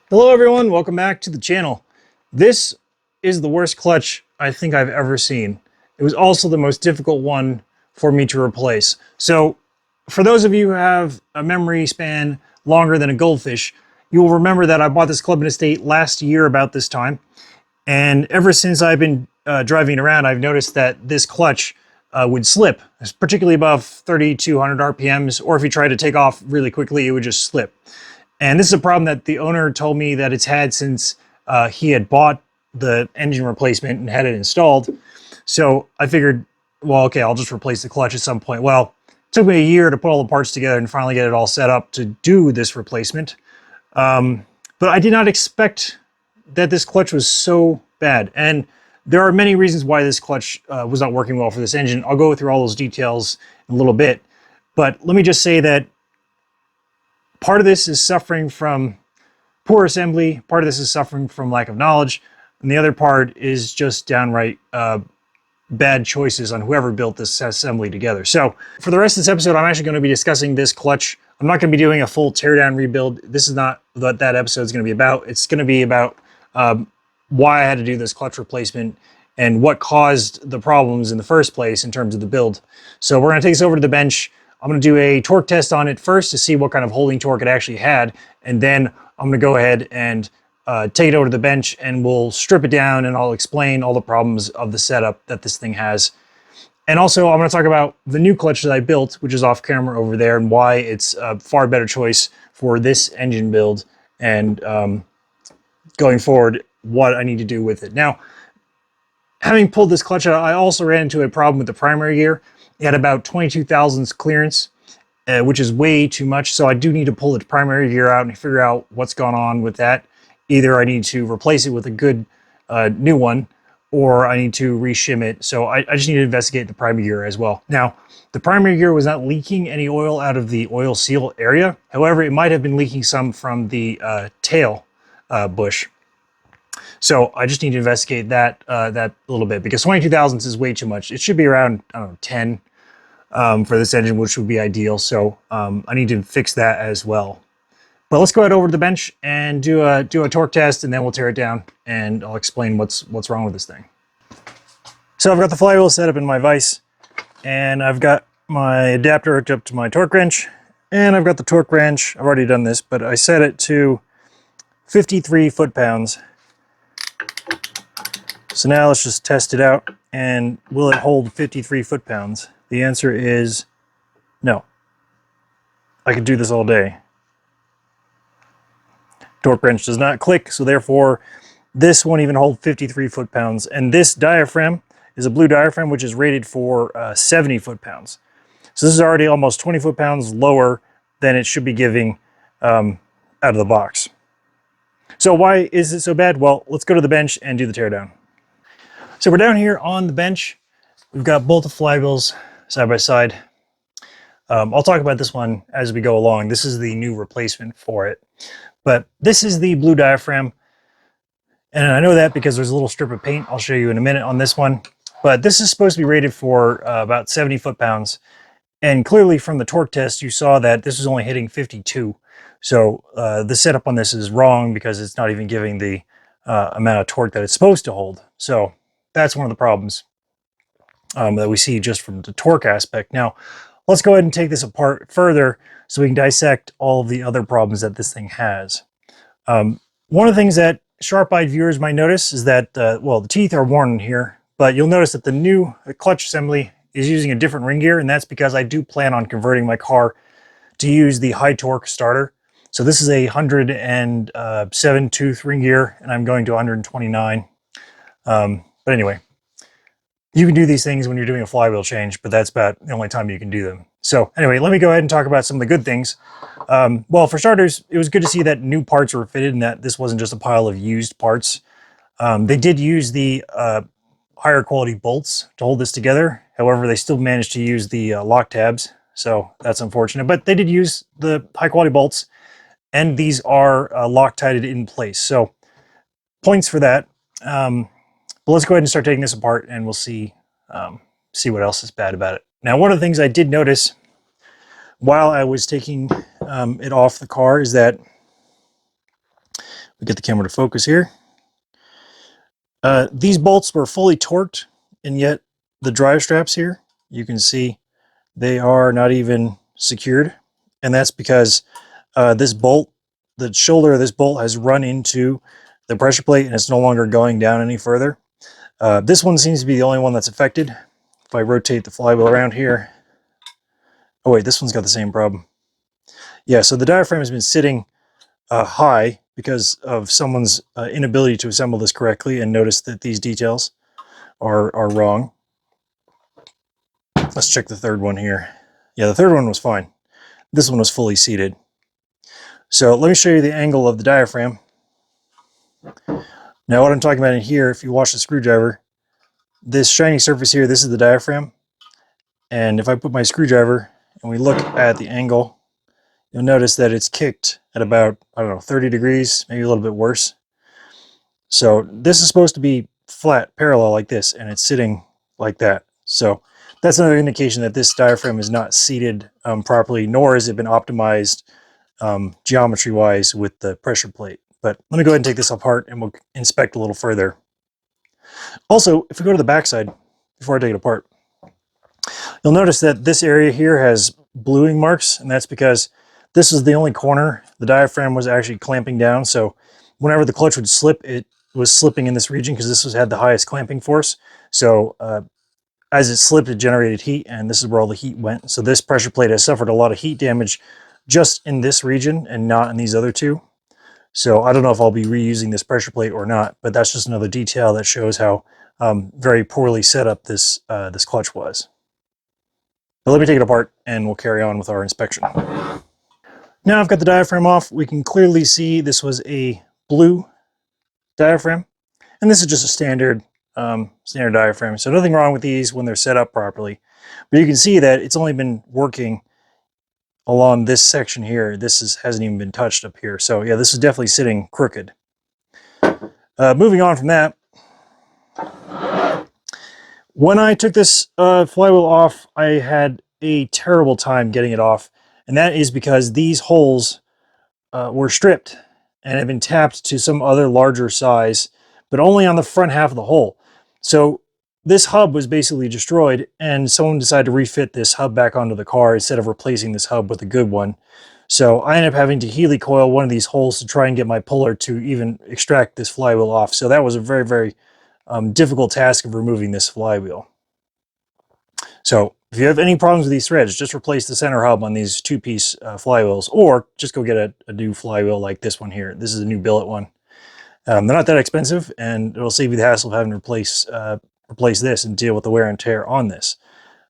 Hello everyone, welcome back to the channel. This is the worst clutch I think I've ever seen. It was also the most difficult one for me to replace. So for those of you who have a memory span longer than a goldfish, you will remember that I bought this Clubman Estate last year about this time. And ever since I've been driving around, I've noticed that this clutch would slip, particularly above 3,200 RPMs, or if you try to take off really quickly, it would just slip. And this is a problem that the owner told me that it's had since he had bought the engine replacement and had it installed. So I figured, well, okay, I'll just replace the clutch at some point. Well, it took me a year to put all the parts together and finally get it all set up to do this replacement. But I did not expect that this clutch was so bad. And there are many reasons why this clutch was not working well for this engine. I'll go through all those details in a little bit. But let me just say that part of this is suffering from poor assembly, part of this is suffering from lack of knowledge, and the other part is just downright bad choices on whoever built this assembly together. So for the rest of this episode, I'm actually going to be discussing this clutch. I'm not going to be doing a full teardown rebuild. This is not what that episode is going to be about. It's going to be about why I had to do this clutch replacement and what caused the problems in the first place in terms of the build. So we're going to take this over to the bench. I'm going to do a torque test on it first to see what kind of holding torque it actually had, and then I'm going to go ahead and take it over to the bench and we'll strip it down and I'll explain all the problems of the setup that this thing has. And also I'm going to talk about the new clutch that I built, which is off camera over there, and why it's a far better choice for this engine build, and going forward, what I need to do with it. Now, having pulled this clutch out, I also ran into a problem with the primary gear. It had about 22 thousandths clearance, which is way too much. So I do need to pull the primary gear out and figure out what's going on with that. Either I need to replace it with a good new one, or I need to reshim it. So I just need to investigate the primary gear as well. Now, the primary gear was not leaking any oil out of the oil seal area. However, it might have been leaking some from the tail bush. So I just need to investigate that that a little bit, because 22 thousandths is way too much. It should be around, I don't know, 10 for this engine, which would be ideal. So I need to fix that as well. But let's go ahead over to the bench and do a torque test, and then we'll tear it down and I'll explain what's wrong with this thing. So I've got the flywheel set up in my vise, and I've got my adapter hooked up to my torque wrench, and I've got the torque wrench. I've already done this, but I set it to 53 foot-pounds. So now let's just test it out, and will it hold 53 foot-pounds? The answer is no. I could do this all day. Torque wrench does not click, so therefore this won't even hold 53 foot-pounds. And this diaphragm is a blue diaphragm, which is rated for 70 foot-pounds. So this is already almost 20 foot-pounds lower than it should be giving out of the box. So why is it so bad? Well, let's go to the bench and do the teardown. So we're down here on the bench. We've got both the flywheels side by side. I'll talk about this one as we go along. This is the new replacement for it. But this is the blue diaphragm. And I know that because there's a little strip of paint I'll show you in a minute on this one. But this is supposed to be rated for about 70 foot-pounds. And clearly from the torque test, you saw that this is only hitting 52. So the setup on this is wrong, because it's not even giving the amount of torque that it's supposed to hold. So that's one of the problems that we see just from the torque aspect. Now, let's go ahead and take this apart further so we can dissect all of the other problems that this thing has. One of the things that sharp-eyed viewers might notice is that, well, the teeth are worn in here, but you'll notice that the new clutch assembly is using a different ring gear, and that's because I do plan on converting my car to use the high torque starter. So this is a 107 tooth ring gear, and I'm going to 129. But anyway, you can do these things when you're doing a flywheel change, but that's about the only time you can do them. So anyway, let me go ahead and talk about some of the good things. Well, for starters, it was good to see that new parts were fitted and that this wasn't just a pile of used parts. They did use the higher quality bolts to hold this together. However, they still managed to use the lock tabs, so that's unfortunate. But they did use the high quality bolts, and these are Loctited in place. So points for that. But let's go ahead and start taking this apart, and we'll see what else is bad about it. Now, one of the things I did notice while I was taking it off the car is that We get the camera to focus here. These bolts were fully torqued, and yet the drive straps here, you can see they are not even secured. And that's because this bolt, the shoulder of this bolt has run into the pressure plate and it's no longer going down any further. This one seems to be the only one that's affected. If I rotate the flywheel around here, oh wait, this one's got the same problem. Yeah, so the diaphragm has been sitting high because of someone's inability to assemble this correctly, and notice that these details are wrong. Let's check the third one here. Yeah, the third one was fine. This one was fully seated. So let me show you the angle of the diaphragm. Now what I'm talking about in here, if you watch the screwdriver, this shiny surface here, this is the diaphragm. And if I put my screwdriver and we look at the angle, you'll notice that it's kicked at about, I don't know, 30 degrees, maybe a little bit worse. So this is supposed to be flat, parallel like this, and it's sitting like that. So that's another indication that this diaphragm is not seated properly, nor has it been optimized geometry-wise with the pressure plate. But let me go ahead and take this apart and we'll inspect a little further. Also, if we go to the backside, before I take it apart, you'll notice that this area here has bluing marks, and that's because this is the only corner the diaphragm was actually clamping down. So whenever the clutch would slip, it was slipping in this region because this had the highest clamping force. So as it slipped, it generated heat, and this is where all the heat went. So this pressure plate has suffered a lot of heat damage just in this region and not in these other two. So I don't know if I'll be reusing this pressure plate or not, but that's just another detail that shows how very poorly set up this clutch was. But let me take it apart and we'll carry on with our inspection. Now I've got the diaphragm off. We can clearly see this was a blue diaphragm, and this is just a standard diaphragm. So nothing wrong with these when they're set up properly. But you can see that it's only been working along this section here. This hasn't even been touched up here. So yeah, this is definitely sitting crooked. Moving on from that, when I took this flywheel off, I had a terrible time getting it off. And that is because these holes were stripped and have been tapped to some other larger size, but only on the front half of the hole. So this hub was basically destroyed, and someone decided to refit this hub back onto the car instead of replacing this hub with a good one. So I ended up having to Healy coil one of these holes to try and get my puller to even extract this flywheel off. So that was a very, very difficult task of removing this flywheel. So if you have any problems with these threads, just replace the center hub on these two-piece flywheels, or just go get a new flywheel like this one here. This is a new billet one. They're not that expensive, and it'll save you the hassle of having to replace this and deal with the wear and tear on this.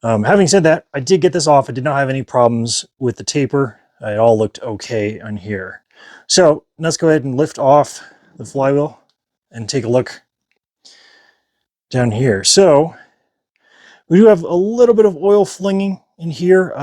Having said that, I did get this off. I did not have any problems with the taper. It all looked okay on here. So let's go ahead and lift off the flywheel and take a look down here. So we do have a little bit of oil flinging in here.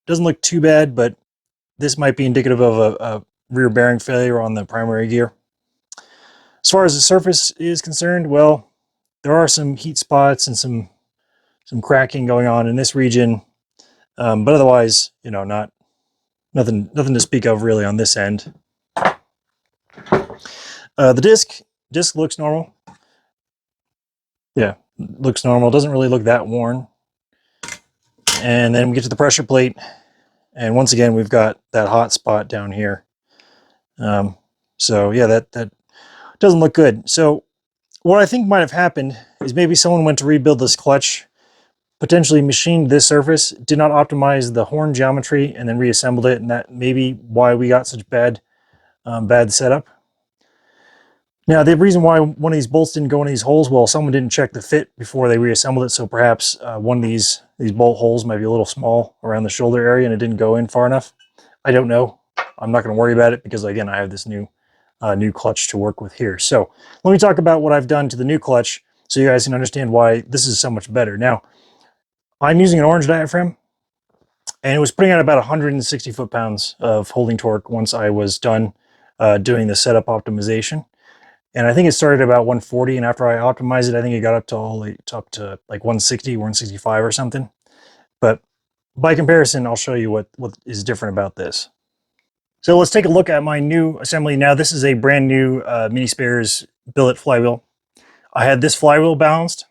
Doesn't look too bad, but this might be indicative of a rear bearing failure on the primary gear. As far as the surface is concerned, well, there are some heat spots and some cracking going on in this region, but otherwise, you know, nothing to speak of really on this end. The disc looks normal. Yeah, looks normal. Doesn't really look that worn. And then we get to the pressure plate, and once again we've got that hot spot down here. So yeah, that doesn't look good. So what I think might have happened is maybe someone went to rebuild this clutch, potentially machined this surface, did not optimize the horn geometry, and then reassembled it, and that may be why we got such bad setup. Now, the reason why one of these bolts didn't go in these holes, well, someone didn't check the fit before they reassembled it, so perhaps one of these bolt holes might be a little small around the shoulder area and it didn't go in far enough. I don't know. I'm not going to worry about it because, again, I have this new clutch to work with here. So let me talk about what I've done to the new clutch so you guys can understand why this is so much better. Now, I'm using an orange diaphragm, and it was putting out about 160 foot-pounds of holding torque once I was done doing the setup optimization. And I think it started about 140, and after I optimized it, I think it got up to like 160, 165 or something. But by comparison, I'll show you what is different about this. So let's take a look at my new assembly. Now this is a brand new mini spares billet flywheel. I had this flywheel balanced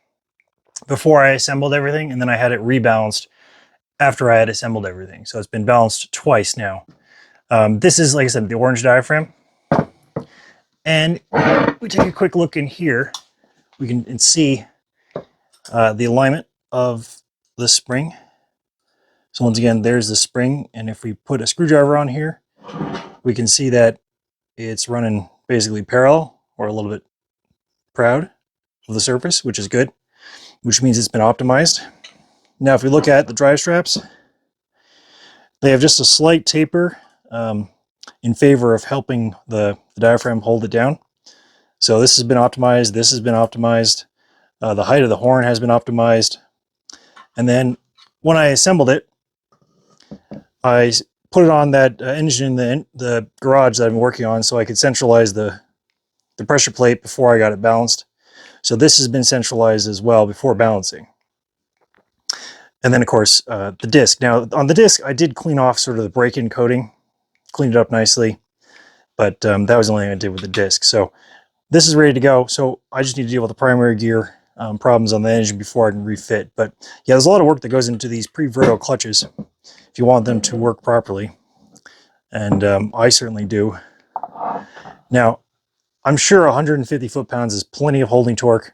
before I assembled everything, and then I had it rebalanced after I had assembled everything. So it's been balanced twice now. This is, like I said, the orange diaphragm. And we take a quick look in here, we can see the alignment of the spring. So once again, there's the spring, and if we put a screwdriver on here, we can see that it's running basically parallel or a little bit proud of the surface, which is good, which means it's been optimized. Now, if we look at the drive straps, they have just a slight taper in favor of helping the diaphragm hold it down. So this has been optimized. This has been optimized. The height of the horn has been optimized. And then when I assembled it, I put it on that engine in the garage that I've been working on so I could centralize the pressure plate before I got it balanced. So this has been centralized as well before balancing. And then, of course, the disc. Now, on the disc, I did clean off sort of the break-in coating, cleaned it up nicely, but that was the only thing I did with the disc. So this is ready to go. So I just need to deal with the primary gear problems on the engine before I can refit. But yeah, there's a lot of work that goes into these pre-verto clutches if you want them to work properly. And I certainly do. Now, I'm sure 150 foot-pounds is plenty of holding torque,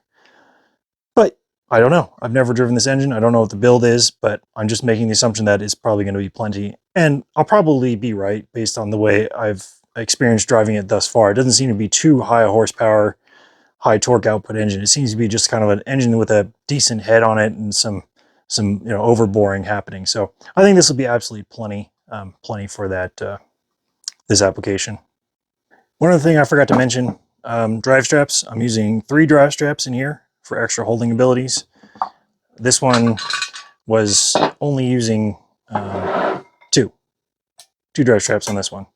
but I don't know. I've never driven this engine. I don't know what the build is, but I'm just making the assumption that it's probably going to be plenty. And I'll probably be right based on the way I've experienced driving it thus far. It doesn't seem to be too high a horsepower, high torque output engine. It seems to be just kind of an engine with a decent head on it and some overboring happening. So I think this will be absolutely plenty for that this application. One other thing I forgot to mention, drive straps. I'm using 3 drive straps in here for extra holding abilities. This one was only using 2 drive straps on this one.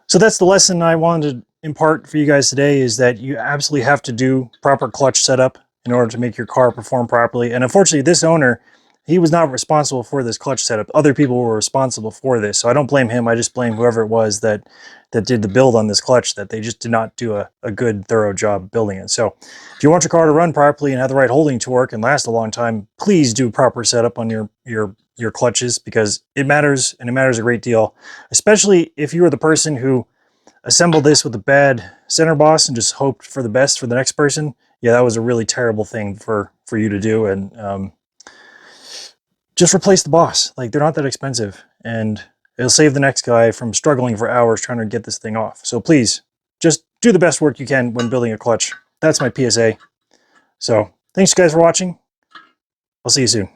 So that's the lesson I wanted to impart for you guys today, is that you absolutely have to do proper clutch setup in order to make your car perform properly. And unfortunately, this owner, he was not responsible for this clutch setup. Other people were responsible for this. So I don't blame him. I just blame whoever it was that did the build on this clutch, that they just did not do a good, thorough job building it. So if you want your car to run properly and have the right holding torque and last a long time, please do proper setup on your clutches, because it matters, and it matters a great deal, especially if you are the person who assembled this with a bad center boss and just hoped for the best for the next person. Yeah, that was a really terrible thing for you to do. And just replace the boss. Like, they're not that expensive, and it'll save the next guy from struggling for hours trying to get this thing off. So please, just do the best work you can when building a clutch. That's my PSA. So thanks guys for watching. I'll see you soon.